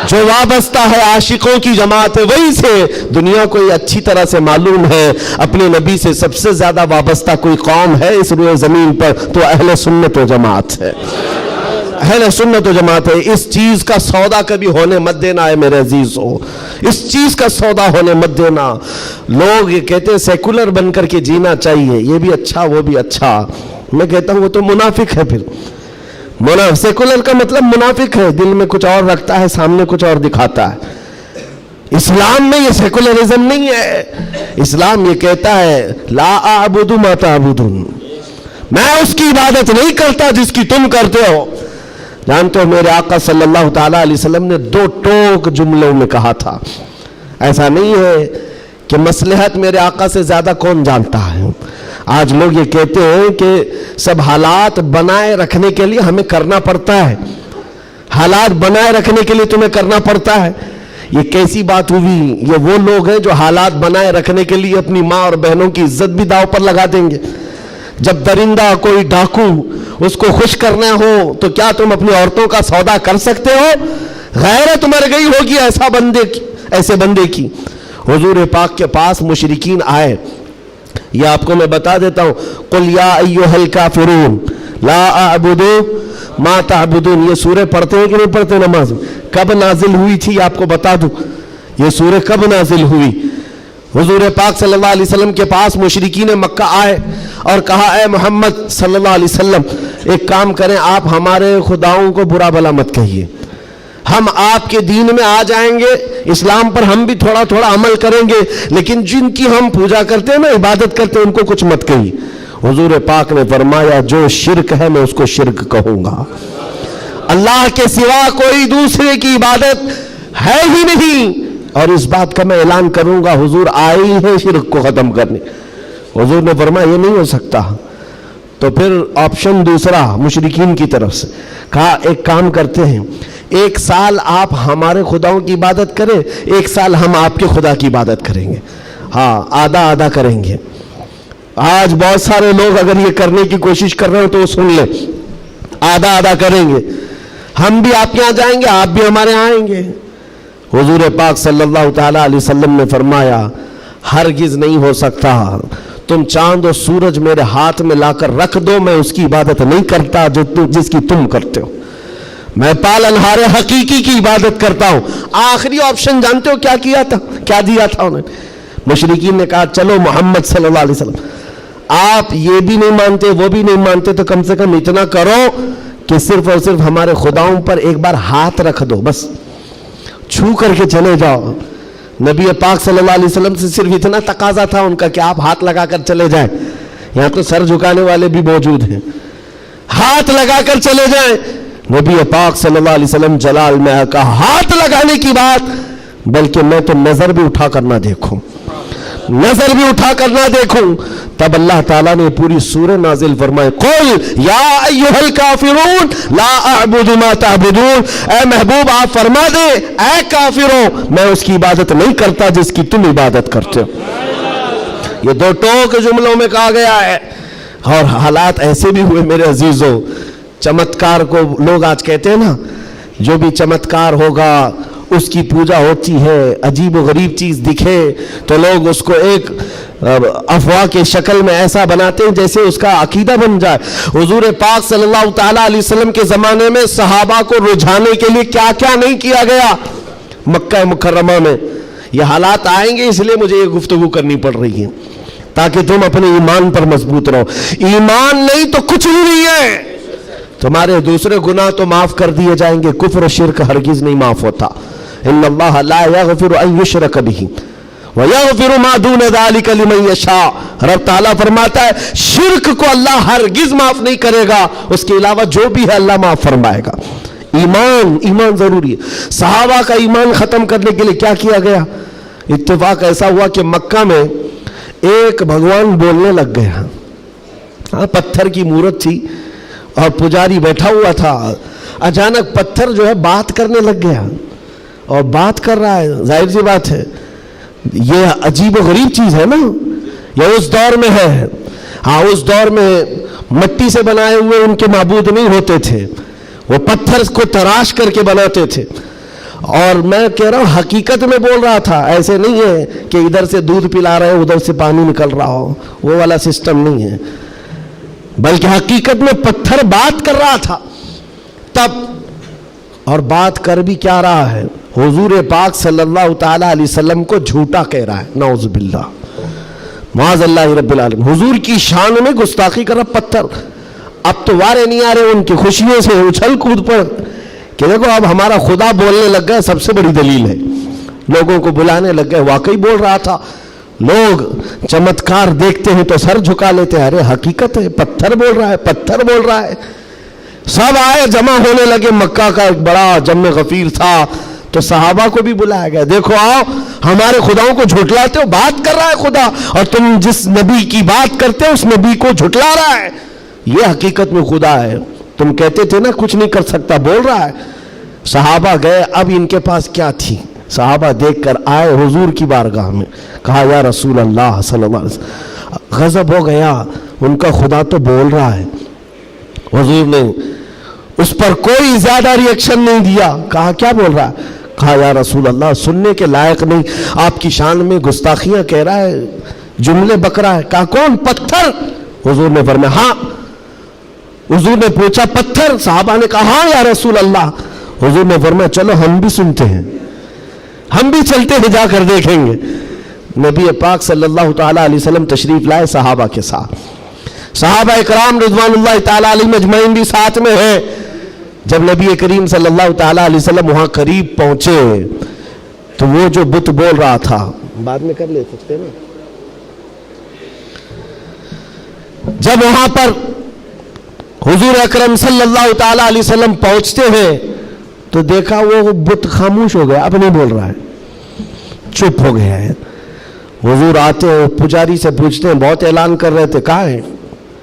جو وابستہ ہے عاشقوں کی جماعت ہے وہی سے۔ دنیا کو یہ اچھی طرح سے معلوم ہے اپنے نبی سے سب سے زیادہ وابستہ کوئی قوم ہے اس روئے زمین پر تو اہل سنت و جماعت ہے، اہل سنت و جماعت ہے۔ اس چیز کا سودا کبھی ہونے مت دینا ہے میرے عزیزو، اس چیز کا سودا ہونے مت دینا۔ لوگ یہ کہتے ہیں سیکولر بن کر کے جینا چاہیے، یہ بھی اچھا وہ بھی اچھا، میں کہتا ہوں وہ تو منافق ہے۔ پھر سیکولر کا مطلب منافق ہے، دل میں کچھ اور رکھتا ہے سامنے کچھ اور دکھاتا ہے۔ اسلام میں یہ سیکولرزم نہیں ہے، اسلام یہ کہتا ہے لا اعبد ما تعبدون، میں اس کی عبادت نہیں کرتا جس کی تم کرتے ہو۔ جانتے ہو میرے آقا صلی اللہ تعالیٰ علیہ وسلم نے 2 ٹوک جملوں میں کہا تھا، ایسا نہیں ہے کہ مصلحت میرے آقا سے زیادہ کون جانتا ہے۔ آج لوگ یہ کہتے ہیں کہ سب حالات بنائے رکھنے کے لیے ہمیں کرنا پڑتا ہے، حالات بنائے رکھنے کے لیے تمہیں کرنا پڑتا ہے، یہ کیسی بات ہوئی؟ یہ وہ لوگ ہیں جو حالات بنائے رکھنے کے لیے اپنی ماں اور بہنوں کی عزت بھی داؤ پر لگا دیں گے۔ جب درندہ کوئی ڈاکو اس کو خوش کرنا ہو تو کیا تم اپنی عورتوں کا سودا کر سکتے ہو؟ غیرت مر گئی ہوگی ایسے بندے کی۔ حضور پاک کے پاس مشرکین آئے، یہ آپ کو میں بتا دیتا ہوں، قل یا ایھا الکافرون لا اعبد ما تعبدون، یہ سورہ پڑھتے ہیں کہ نہیں پڑھتے نماز؟ کب نازل ہوئی تھی آپ کو بتا دوں، یہ سورہ کب نازل ہوئی؟ حضور پاک صلی اللہ علیہ وسلم کے پاس مشرکین مکہ آئے اور کہا اے محمد صلی اللہ علیہ وسلم ایک کام کریں، آپ ہمارے خداؤں کو برا بھلا مت کہیے، ہم آپ کے دین میں آ جائیں گے، اسلام پر ہم بھی تھوڑا تھوڑا عمل کریں گے، لیکن جن کی ہم پوجا کرتے ہیں نا، عبادت کرتے ہیں، ان کو کچھ مت کہیے۔ حضور پاک نے فرمایا جو شرک ہے میں اس کو شرک کہوں گا، اللہ کے سوا کوئی دوسرے کی عبادت ہے ہی نہیں، اور اس بات کا میں اعلان کروں گا حضور آئے ہی ہیں شرک کو ختم کرنے۔ حضور نے فرمایا یہ نہیں ہو سکتا، تو پھر آپشن دوسرا مشرکین کی طرف سے کہا ایک کام کرتے ہیں, 1 سال آپ ہمارے خداؤں کی عبادت کریں, 1 سال ہم آپ کے خدا کی عبادت کریں گے, ہاں آدھا آدھا کریں گے. آج بہت سارے لوگ اگر یہ کرنے کی کوشش کر رہے ہو تو سن لیں, آدھا آدھا کریں گے, ہم بھی آپ کے یہاں جائیں گے, آپ بھی ہمارے یہاں آئیں گے. حضور پاک صلی اللہ تعالی علیہ وسلم نے فرمایا ہرگز نہیں ہو سکتا, تم چاند اور سورج میرے ہاتھ میں لا کر رکھ دو, میں اس کی عبادت نہیں کرتا جس کی تم کرتے ہو, میں پالنہار حقیقی کی عبادت کرتا ہوں. آخری آپشن جانتے ہو کیا کیا تھا, کیا دیا تھا انہوں نے؟ مشرکین نے کہا چلو محمد صلی اللہ علیہ وسلم آپ یہ بھی نہیں مانتے وہ بھی نہیں مانتے تو کم سے کم اتنا کرو کہ صرف اور صرف ہمارے خداؤں پر ایک بار ہاتھ رکھ دو, بس چھو کر کے چلے جاؤ. نبی پاک صلی اللہ علیہ وسلم سے صرف اتنا تقاضا تھا ان کا کہ آپ ہاتھ لگا کر چلے جائیں. یہاں تو سر جھکانے والے بھی موجود ہیں, ہاتھ لگا کر چلے جائیں. نبی پاک صلی اللہ علیہ وسلم جلال میں کہا ہاتھ لگانے کی بات, بلکہ میں تو نظر بھی اٹھا کر نہ دیکھوں, نظر بھی اٹھا کر نہ دیکھوں. تب اللہ تعالیٰ نے پوری سورہ نازل فرمائے, قل یا ایھا الکافرون لا اعبد ما تعبدون, اے محبوب آپ فرما دیں اے کافروں میں اس کی عبادت نہیں کرتا جس کی تم عبادت کرتے ہو. یہ 2 ٹوک جملوں میں کہا گیا ہے. اور حالات ایسے بھی ہوئے میرے عزیزوں, چمتکار کو لوگ آج کہتے ہیں نا, جو بھی چمتکار ہوگا اس کی پوجا ہوتی ہے, عجیب و غریب چیز دکھے تو لوگ اس کو ایک افواہ کے شکل میں ایسا بناتے ہیں جیسے اس کا عقیدہ بن جائے. حضور پاک صلی اللہ تعالیٰ علیہ وسلم کے زمانے میں صحابہ کو رجھانے کے لیے کیا کیا نہیں کیا گیا مکہ مکرمہ میں. یہ حالات آئیں گے, اس لیے مجھے یہ گفتگو کرنی پڑ رہی ہے تاکہ تم اپنے ایمان پر مضبوط رہو. ایمان نہیں تو کچھ بھی نہیں ہے. تمہارے دوسرے گناہ تو معاف کر دیے جائیں گے, کفر و شرک ہرگز نہیں معاف ہوتا. ان اللہ لا یغفر ان یشرک بہ ویغفر ما دون ذلک لمن یشاء. رب تعالیٰ فرماتا ہے شرک کو اللہ ہرگز معاف نہیں کرے گا, اس کے علاوہ جو بھی ہے اللہ معاف فرمائے گا. ایمان ضروری ہے. صحابہ کا ایمان ختم کرنے کے لیے کیا کیا گیا؟ اتفاق ایسا ہوا کہ مکہ میں ایک بھگوان بولنے لگ گیا. پتھر کی مورت تھی اور پجاری بیٹھا ہوا تھا, اچانک پتھر جو ہے بات کرنے لگ گیا اور بات کر رہا ہے. ظاہر سی بات ہے یہ عجیب و غریب چیز ہے نا, یہ اس دور میں ہے. ہاں اس دور میں مٹی سے بنائے ہوئے ان کے معبود نہیں ہوتے تھے, وہ پتھر کو تراش کر کے بناتے تھے. اور میں کہہ رہا ہوں حقیقت میں بول رہا تھا, ایسے نہیں ہے کہ ادھر سے دودھ پلا رہے ادھر سے پانی نکل رہا ہو, وہ والا سسٹم نہیں ہے, بلکہ حقیقت میں پتھر بات کر رہا تھا. تب اور بات کر بھی کیا رہا ہے, حضور پاک صلی اللہ تعالی علیہ وسلم کو جھوٹا کہہ رہا ہے. نعوذ باللہ, معاذ اللہ رب العالمین. حضور کی شان میں گستاخی کر رہا پتھر. اب تو وارے نہیں آ رہے ان کی خوشیوں سے اچھل کود پر کہ دیکھو اب ہمارا خدا بولنے لگ گیا. سب سے بڑی دلیل ہے, لوگوں کو بلانے لگ گئے. واقعی بول رہا تھا. لوگ چمتکار دیکھتے ہیں تو سر جھکا لیتے ہیں, ارے حقیقت ہے پتھر بول رہا ہے, پتھر بول رہا ہے. سب آئے, جمع ہونے لگے. مکہ کا ایک بڑا جم غفیر تھا تو صحابہ کو بھی بلایا گیا. دیکھو آؤ, ہمارے خداؤں کو جھٹلاتے ہو, بات کر رہا ہے خدا, اور تم جس نبی کی بات کرتے ہو اس نبی کو جھٹلا رہا ہے. یہ حقیقت میں خدا ہے. تم کہتے تھے نا کچھ نہیں کر سکتا, بول رہا ہے. صحابہ گئے. اب ان کے پاس کیا تھی؟ صحابہ دیکھ کر آئے حضور کی بارگاہ میں, کہا یا رسول اللہ صلی اللہ علیہ وسلم, غضب ہو گیا, ان کا خدا تو بول رہا ہے. حضور نے اس پر کوئی زیادہ ری ایکشن نہیں دیا. کہا کیا بول رہا ہے؟ کہا یا رسول اللہ سننے کے لائق نہیں, آپ کی شان میں گستاخیاں کہہ رہا ہے, جملے بک رہا ہے. کہا کون؟ پتھر. حضور نے فرمایا ہاں. حضور نے پوچھا پتھر؟ صحابہ نے کہا ہاں یا رسول اللہ. حضور نے فرمایا چلو ہم بھی سنتے ہیں, ہم بھی چلتے ہیں, جا کر دیکھیں گے. نبی پاک صلی اللہ تعالی علیہ وسلم تشریف لائے صحابہ کے ساتھ. صحابہ اکرام رضوان اللہ تعالی علیہم اجمعین بھی ساتھ میں ہیں. جب نبی کریم صلی اللہ تعالی علیہ وسلم وہاں قریب پہنچے تو وہ جو بت بول رہا تھا, بعد میں کر لے سکتے نا, جب وہاں پر حضور اکرم صلی اللہ تعالی علیہ وسلم پہنچتے ہیں تو دیکھا وہ بت خاموش ہو گیا, اب نہیں بول رہا ہے, چپ ہو گیا ہے. حضور آتے ہیں, پجاری سے پوچھتے ہیں, بہت اعلان کر رہے تھے, کہاں ہے؟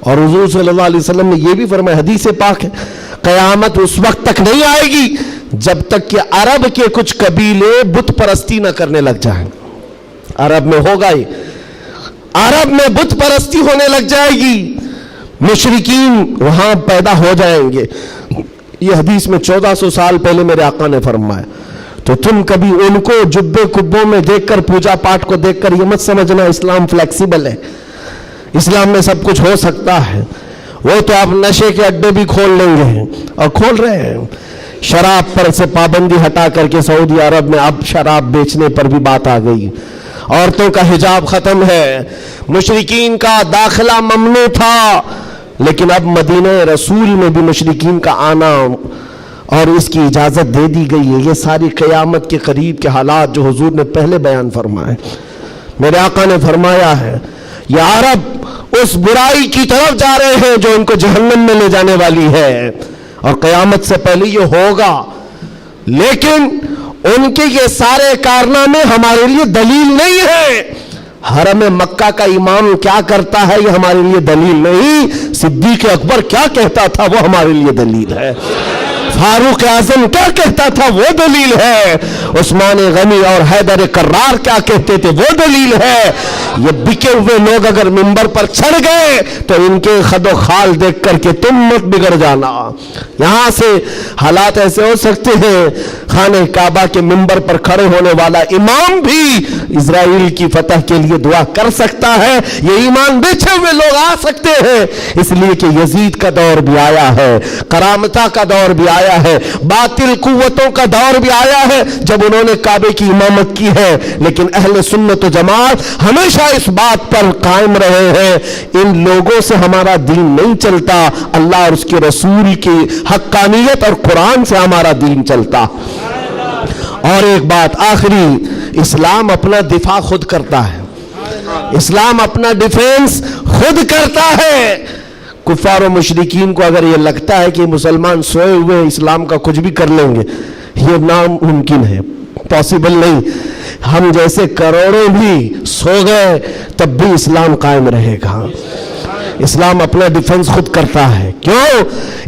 اور حضور صلی اللہ علیہ وسلم نے یہ بھی فرمایا، حدیث پاک ہے، قیامت اس وقت تک نہیں آئے گی جب تک کہ عرب کے کچھ قبیلے بت پرستی نہ کرنے لگ جائیں۔ عرب میں ہوگا یہ، عرب میں بت پرستی ہونے لگ جائے گی، مشرکین وہاں پیدا ہو جائیں گے۔ یہ حدیث میں 1400 سال پہلے میرے آقا نے فرمایا۔ تو تم کبھی ان کو جبے کبوں میں دیکھ کر، پوجا پاٹ کو دیکھ کر یہ مت سمجھنا اسلام فلیکسیبل ہے، اسلام میں سب کچھ ہو سکتا ہے۔ وہ تو آپ نشے کے اڈے بھی کھول لیں گے اور کھول رہے ہیں۔ شراب پر سے پابندی ہٹا کر کے سعودی عرب میں اب شراب بیچنے پر بھی بات آ گئی، عورتوں کا حجاب ختم ہے، مشرکین کا داخلہ ممنوع تھا، لیکن اب مدینہ رسول میں بھی مشرکین کا آنا اور اس کی اجازت دے دی گئی ہے۔ یہ ساری قیامت کے قریب کے حالات جو حضور نے پہلے بیان فرمائے۔ میرے آقا نے فرمایا ہے یہ عرب اس برائی کی طرف جا رہے ہیں جو ان کو جہنم میں لے جانے والی ہے، اور قیامت سے پہلے یہ ہوگا، لیکن ان کے یہ سارے کارنامے ہمارے لیے دلیل نہیں ہے۔ حرم مکہ کا امام کیا کرتا ہے یہ ہمارے لیے دلیل نہیں، صدیق اکبر کیا کہتا تھا وہ ہمارے لیے دلیل ہے، فاروق اعظم کیا کہتا تھا وہ دلیل ہے، عثمان غنی اور حیدر کرار کیا کہتے تھے وہ دلیل ہے۔ یہ بکے ہوئے لوگ اگر منبر پر چڑھ گئے تو ان کے خد و خال دیکھ کر کے تم مت بگڑ جانا۔ یہاں سے حالات ایسے ہو سکتے ہیں، خانہ کعبہ کے منبر پر کھڑے ہونے والا امام بھی اسرائیل کی فتح کے لیے دعا کر سکتا ہے، یہ ایمان بیچے ہوئے لوگ آ سکتے ہیں، اس لیے کہ یزید کا دور بھی آیا ہے، کرامتہ کا دور بھی آیا ہے، باطل قوتوں کا دور بھی آیا ہے جب انہوں نے کعبے کی امامت کی ہے، لیکن اہل سنت و جماعت ہمیشہ اس بات پر قائم رہے ہیں ان لوگوں سے ہمارا دین نہیں چلتا، اللہ اور اس کے رسول کی حقانیت اور قرآن سے ہمارا دین چلتا۔ اور ایک بات آخری، اسلام اپنا دفاع خود کرتا ہے، اسلام اپنا ڈیفینس خود کرتا ہے۔ کفار و مشرکین کو اگر یہ لگتا ہے کہ مسلمان سوئے ہوئے اسلام کا کچھ بھی کر لیں گے، یہ ناممکن ہے، پاسبل نہیں۔ ہم جیسے کروڑوں بھی سو گئے تب بھی اسلام قائم رہے گا۔ اسلام اپنا ڈیفنس خود کرتا ہے، کیوں؟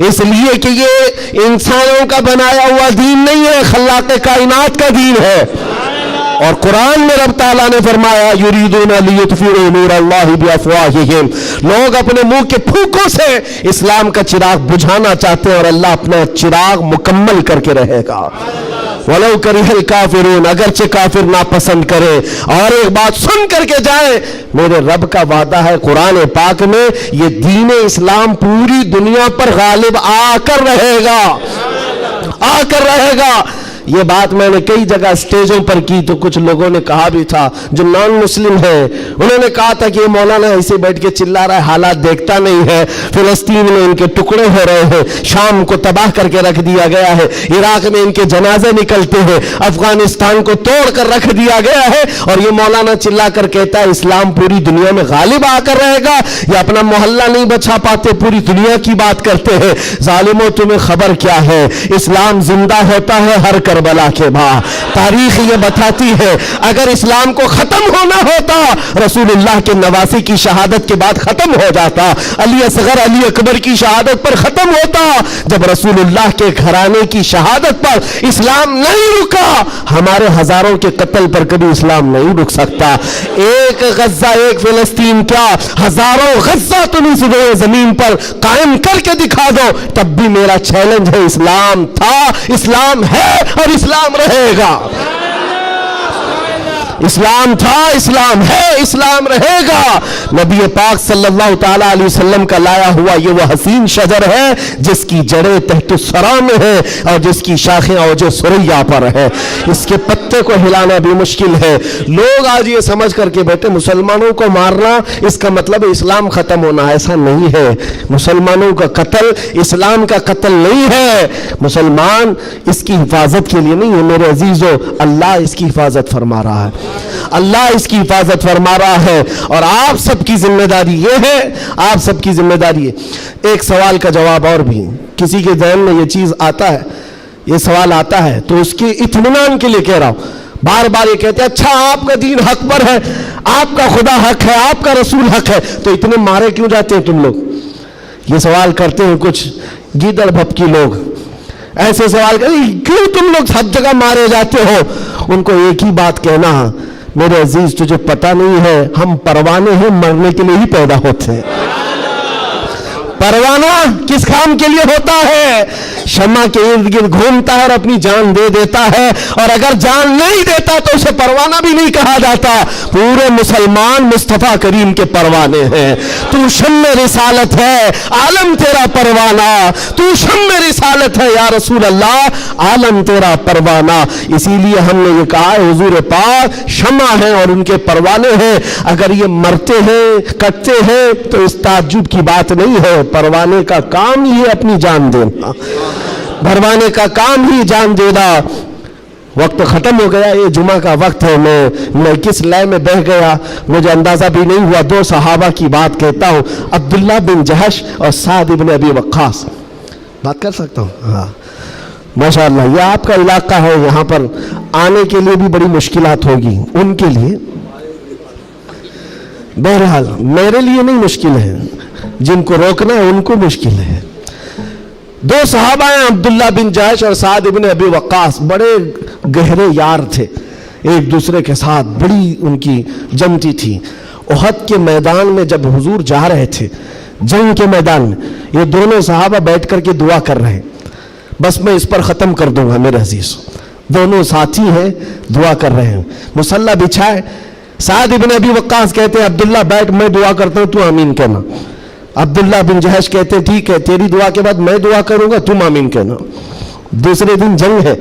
اس لیے کہ یہ انسانوں کا بنایا ہوا دین نہیں ہے، خلاق کائنات کا دین ہے۔ اور قرآن میں رب تعالیٰ نے فرمایا یریدون لیطفئوا نور اللہ بافواہہم، لوگ اپنے منہ کے پھونکوں سے اسلام کا چراغ بجھانا چاہتے ہیں اور اللہ اپنا چراغ مکمل کر کے رہے گا۔ وَلَوْ كَرِهَ الْكَافِرُونَ، اگرچہ کافر ناپسند کرے۔ اور ایک بات سن کر کے جائیں، میرے رب کا وعدہ ہے قرآن پاک میں، یہ دین اسلام پوری دنیا پر غالب آ کر رہے گا، آ کر رہے گا۔ یہ بات میں نے کئی جگہ اسٹیجوں پر کی تو کچھ لوگوں نے کہا بھی تھا جو نان مسلم ہیں، انہوں نے کہا تھا کہ یہ مولانا ایسے بیٹھ کے چلا رہا ہے، حالات دیکھتا نہیں ہے، فلسطین میں ان کے ٹکڑے ہو رہے ہیں، شام کو تباہ کر کے رکھ دیا گیا ہے، عراق میں ان کے جنازے نکلتے ہیں، افغانستان کو توڑ کر رکھ دیا گیا ہے، اور یہ مولانا چلا کر کہتا ہے اسلام پوری دنیا میں غالب آ کر رہے گا۔ یہ اپنا محلہ نہیں بچا پاتے، پوری دنیا کی بات کرتے ہیں۔ ظالموں تمہیں خبر کیا ہے، اسلام زندہ ہوتا ہے ہر کربلا کے بعد۔ تاریخ یہ بتاتی ہے اگر اسلام کو ختم ہونا ہوتا رسول اللہ کے نواسی کی شہادت کے بعد ختم ہو جاتا، علی اصغر علی اکبر کی شہادت پر ختم ہوتا، جب رسول اللہ کے گھرانے کی شہادت پر اسلام نہیں رکا، ہمارے ہزاروں کے قتل پر کبھی اسلام نہیں رک سکتا۔ ایک غزہ ایک فلسطین کیا، ہزاروں غزہ تم اس زمین پر قائم کر کے دکھا دو، تب بھی میرا چیلنج ہے، اسلام تھا، اسلام ہے اور اسلام رہے گا۔ اسلام تھا، اسلام ہے، اسلام رہے گا۔ نبی پاک صلی اللہ تعالیٰ علیہ وسلم کا لایا ہوا یہ وہ حسین شجر ہے جس کی جڑیں تحت الثری میں ہے اور جس کی شاخیں اوج ثریا پر ہے، اس کے پتے کو ہلانا بھی مشکل ہے۔ لوگ آج یہ سمجھ کر کے بیٹھے مسلمانوں کو مارنا اس کا مطلب اسلام ختم ہونا، ایسا نہیں ہے۔ مسلمانوں کا قتل اسلام کا قتل نہیں ہے، مسلمان اس کی حفاظت کے لیے نہیں ہے میرے عزیزو، اللہ اس کی حفاظت فرما رہا ہے، اللہ اس کی حفاظت فرما رہا ہے، اور آپ سب کی ذمہ داری یہ ہے، آپ سب کی ذمہ داری ہے۔ ایک سوال کا جواب اور بھی، کسی کے ذہن میں یہ چیز آتا ہے، یہ سوال آتا ہے تو اس کے اطمینان کے لیے کہہ رہا ہوں، بار بار یہ کہتے ہیں اچھا آپ کا دین حق پر ہے، آپ کا خدا حق ہے، آپ کا رسول حق ہے، تو اتنے مارے کیوں جاتے ہیں تم لوگ؟ یہ سوال کرتے ہیں کچھ گیدڑ بھپکی لوگ، ایسے سوال کرتے کیوں تم لوگ سب جگہ مارے جاتے ہو؟ ان کو ایک ہی بات کہنا، میرے عزیز تجھے پتہ نہیں ہے ہم پروانے ہیں، مرنے کے لیے ہی پیدا ہوتے ہیں۔ پروانہ کس کام کے لیے ہوتا ہے؟ شمع کے ارد گرد گھومتا ہے اور اپنی جان دے دیتا ہے، اور اگر جان نہیں دیتا تو اسے پروانہ بھی نہیں کہا جاتا۔ پورے مسلمان مصطفیٰ کریم کے پروانے ہیں۔ تو شمع رسالت ہے، عالم تیرا پروانہ، تو شمع رسالت ہے یا رسول اللہ، عالم تیرا پروانہ۔ اسی لیے ہم نے یہ کہا ہے حضور پاک شمع ہیں اور ان کے پروانے ہیں، اگر یہ مرتے ہیں کٹتے ہیں تو اس تعجب کی بات نہیں ہے، پروانے کا کام ہی ہے اپنی جان دینا، پروانے کا کام ہی جان دینا۔ وقت ختم ہو گیا، یہ جمعہ کا وقت ہے، میں کس لے میں بہ گیا مجھے اندازہ بھی نہیں ہوا۔ دو صحابہ کی بات کہتا ہوں، عبداللہ بن جہش اور سعد بن ابی وقاص۔ بات کر سکتا ہوں؟ ہاں ماشاءاللہ، یہ آپ کا علاقہ ہے، یہاں پر آنے کے لیے بھی بڑی مشکلات ہوگی ان کے لیے، بہرحال میرے لیے نہیں مشکل ہے، جن کو روکنا ہے ان کو مشکل ہے۔ دو صحابہ ہیں، عبداللہ بن جہش اور سعد بن ابی وقاص، بڑے گہرے یار تھے، ایک دوسرے کے ساتھ بڑی ان کی جمتی تھی۔ احد کے میدان میں جب حضور جا رہے تھے، جنگ کے میدان میں، یہ دونوں صحابہ بیٹھ کر کے دعا کر رہے ہیں۔ بس میں اس پر ختم کر دوں گا میرے عزیز، دونوں ساتھی ہیں، دعا کر رہے ہیں، مصلی بچھائے۔ سعد بن ابی وقاص کہتے ہیں عبداللہ بیٹھ، میں دعا کرتا ہوں تو آمین کہنا۔ عبداللہ بن جہش کہتے ٹھیک ہے، تیری دعا کے بعد میں دعا کروں گا، تم آمین کہنا۔ دوسرے دن جنگ ہے،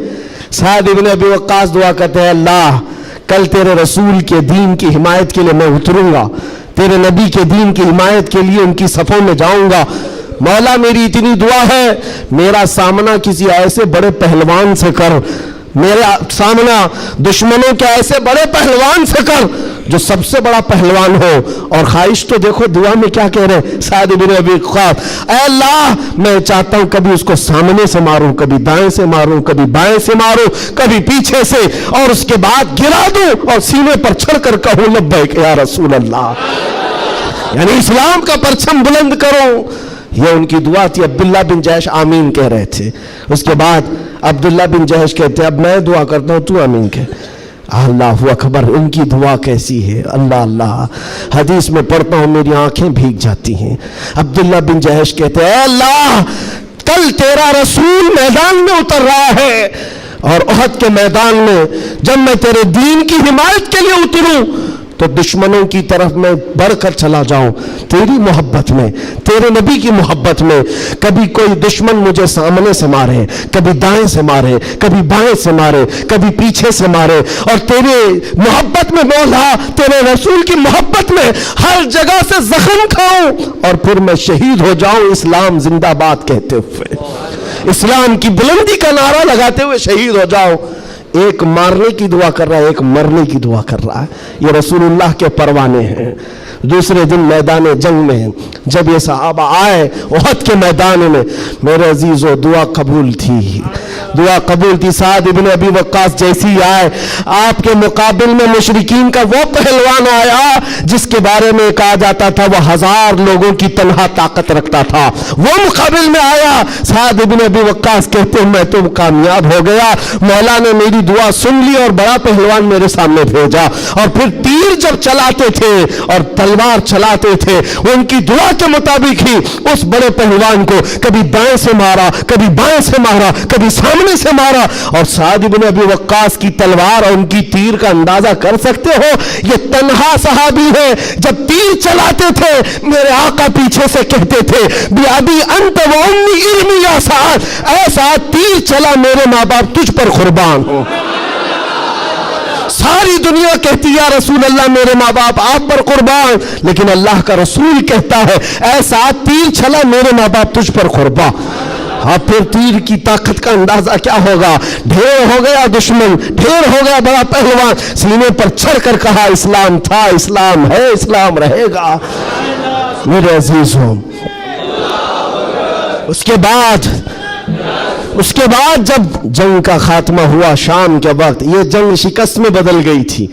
سعد بن ابی وقاص دعا کرتے ہیں اللہ کل تیرے رسول کے دین کی حمایت کے لیے میں اتروں گا، تیرے نبی کے دین کی حمایت کے لیے ان کی صفوں میں جاؤں گا، مولا میری اتنی دعا ہے میرا سامنا کسی ایسے بڑے پہلوان سے کر، میرا سامنا دشمنوں کے ایسے بڑے پہلوان سے کر جو سب سے بڑا پہلوان ہو۔ اور خواہش تو دیکھو دعا میں کیا کہہ رہے ہیں سعد بن ابی وقاص، اے اللہ میں چاہتا ہوں کبھی اس کو سامنے سے ماروں، کبھی دائیں سے ماروں، کبھی بائیں سے ماروں، کبھی پیچھے سے، اور اس کے بعد گرا دوں اور سینے پر چڑھ کر کہوں لبیک یا رسول اللہ، یعنی اسلام کا پرچم بلند کرو۔ یہ ان کی دعا تھی۔ عبداللہ بن جہش آمین کہہ رہے تھے، اس کے بعد عبداللہ بن جہش کہتے اب میں دعا کرتا ہوں تو آمین کہہ۔ اللہ اکبر، ان کی دعا کیسی ہے، اللہ اللہ، حدیث میں پڑھتا ہوں میری آنکھیں بھیگ جاتی ہیں۔ عبداللہ بن جہش کہتے ہیں اے اللہ کل تیرا رسول میدان میں اتر رہا ہے، اور احد کے میدان میں جب میں تیرے دین کی حمایت کے لیے اتروں تو دشمنوں کی طرف میں بڑھ کر چلا جاؤں، تیری محبت میں، تیرے نبی کی محبت میں۔ کبھی کوئی دشمن مجھے سامنے سے مارے، کبھی دائیں سے مارے، کبھی بائیں سے مارے، کبھی پیچھے سے مارے، اور تیرے محبت میں مولا، تیرے رسول کی محبت میں ہر جگہ سے زخم کھاؤں اور پھر میں شہید ہو جاؤں اسلام زندہ باد کہتے ہوئے، اسلام کی بلندی کا نعرہ لگاتے ہوئے شہید ہو جاؤں۔ ایک مارنے کی دعا کر رہا ہے، ایک مرنے کی دعا کر رہا ہے۔ یہ رسول اللہ کے پروانے ہیں۔ دوسرے دن میدان جنگ میں جب یہ صحابہ آئے احد کے میدان میں، میرے عزیزو دعا قبول تھی، دعا قبول تھی۔ سعد بن ابی وقاص جیسی آئے، آپ کے مقابل میں مشرکین کا وہ پہلوان آیا جس کے بارے میں کہا جاتا تھا وہ 1000 لوگوں کی تنہا طاقت رکھتا تھا، وہ مقابل میں آیا۔ سعد بن ابی وقاص کہتے ہیں میں تو کامیاب ہو گیا، مولا نے میری دعا سن لی اور بڑا پہلوان میرے سامنے بھیجا۔ اور پھر تیر جب چلاتے تھے اور تلوار چلاتے تھے، ان کی دعا کے مطابق ہی اس بڑے پہلوان کو کبھی دائیں سے مارا، کبھی بائیں سے مارا، کبھی سامنے سے مارا۔ اور سعد بن ابی وقاص کی تلوار اور ان کی تیر کا اندازہ کر سکتے ہو، یہ تنہا صحابی ہے، جب تیر چلاتے تھے میرے آقا پیچھے سے کہتے تھے بیابی انت و امی علمی یا سعد، اے سعد تیر چلا میرے ماں باپ تجھ پر قربان ہو۔ ساری دنیا کہتی یا رسول اللہ میرے ماں باپ آپ پر قربان، لیکن اللہ کا رسول کہتا ہے اے سعد تیر چلا میرے ماں باپ تجھ پر قربان۔ اب پھر تیر کی طاقت کا اندازہ کیا ہوگا، ڈھیر ہو گیا دشمن، ڈھیر ہو گیا بڑا پہلوان، سینے پر چڑھ کر کہا اسلام تھا، اسلام ہے، اسلام رہے گا۔ میرے عزیزوں اس کے بعد جب جنگ کا خاتمہ ہوا شام کے وقت، یہ جنگ شکست میں بدل گئی تھی،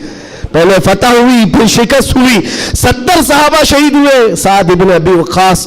پہلے فتح ہوئی پھر شکست ہوئی، 70 صحابہ شہید ہوئے۔ سعد بن ابی وقاص